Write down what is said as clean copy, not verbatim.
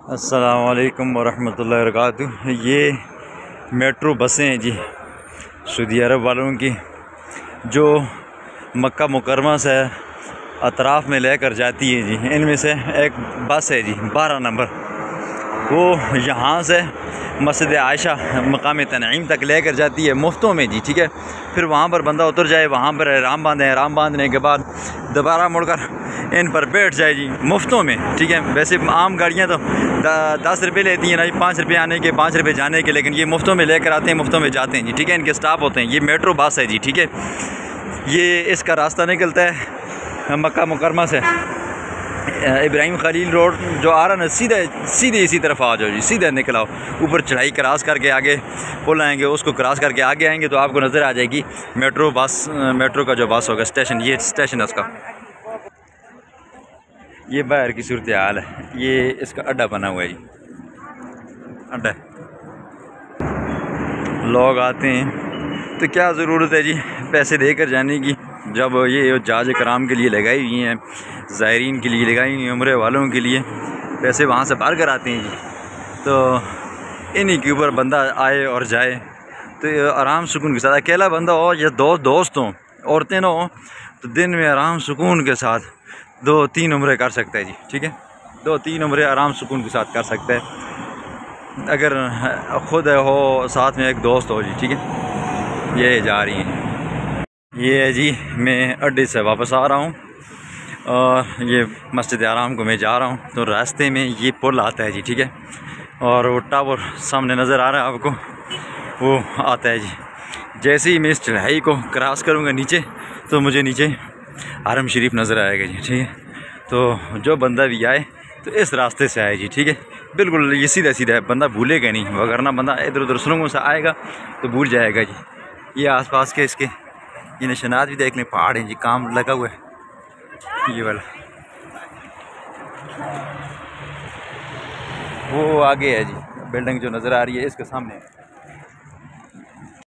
अस्सलाम वालेकुम वरहमतुल्लाहि वबरकातुह। ये मेट्रो बसें हैं जी सऊदी अरब वालों की, जो मक्का मुकरमा से अतराफ़ में लेकर जाती है जी। इनमें से एक बस है जी 12 नंबर, वो यहाँ से मस्जिद आयशा मकाम तनईम तक लेकर जाती है मुफ्तों में जी। ठीक है, फिर वहाँ पर बंदा उतर जाए, वहाँ पर एहराम बांधे, एहराम बांधने के बाद दोबारा मुड़कर इन पर बैठ जाए जी मुफ्तों में। ठीक है, वैसे आम गाड़ियाँ तो 10 रुपये लेती हैं ना जी, 5 रुपये आने के, 5 रुपये जाने के, लेकिन ये मुफ्तों में लेकर आते हैं, मुफ्तों में जाते हैं जी। ठीक है, इनके स्टाफ होते हैं। ये मेट्रो बस है जी। ठीक है, ये इसका रास्ता निकलता है मक्का मुकरमा से इब्राहिम खलील रोड जो आ रहा है ना, सीधे इसी तरफ आ जाओ जी, सीधे निकल आओ। ऊपर चढ़ाई क्रॉस करके आगे पुल आएंगे, उसको क्रॉस करके आगे आएंगे तो आपको नज़र आ जाएगी मेट्रो बस, मेट्रो का जो बस होगा स्टेशन, ये स्टेशन है उसका। ये बाहर की सूरत हाल है, ये इसका अड्डा बना हुआ है जी, अड्डा। लोग आते हैं तो क्या ज़रूरत है जी पैसे देकर जाने की, जब ये जहाज कराम के लिए लगाई हुई हैं, ज़ायरीन के लिए लगाई हुई हैं, उम्रे वालों के लिए पैसे वहाँ से भर कर आते हैं जी। तो इन्हीं के ऊपर बंदा आए और जाए तो आराम सुकून के साथ, अकेला बंदा हो या दोस्त हों, औरतें ना हो, तो दिन में आराम सुकून के साथ 2-3 उम्रे कर सकता है जी। ठीक है, 2-3 उम्रे आराम सुकून के साथ कर सकता है, अगर ख़ुद हो साथ में एक दोस्त हो जी। ठीक है, ये जा रही हैं, ये है जी, मैं अड्डे से वापस आ रहा हूँ और ये मस्जिद आराम को मैं जा रहा हूँ, तो रास्ते में ये पुल आता है जी। ठीक है, और वो टावर सामने नज़र आ रहा है आपको, वो आता है जी। जैसे ही मैं इस चढ़ाई को क्रॉस करूँगा नीचे, तो मुझे नीचे हरम शरीफ नज़र आएगा जी। ठीक है, तो जो बंदा भी आए तो इस रास्ते से आए जी। ठीक है, बिल्कुल ये सीधा सीधा है, बंदा भूलेगा नहीं, वगरना बंदा इधर उधर सुरंगों से आएगा तो भूल जाएगा जी। ये आसपास के इसके ये निशानात भी देख लें, पहाड़ हैं जी, काम लगा हुआ है। ये वाला वो आगे है जी, बिल्डिंग जो नज़र आ रही है इसके सामने है।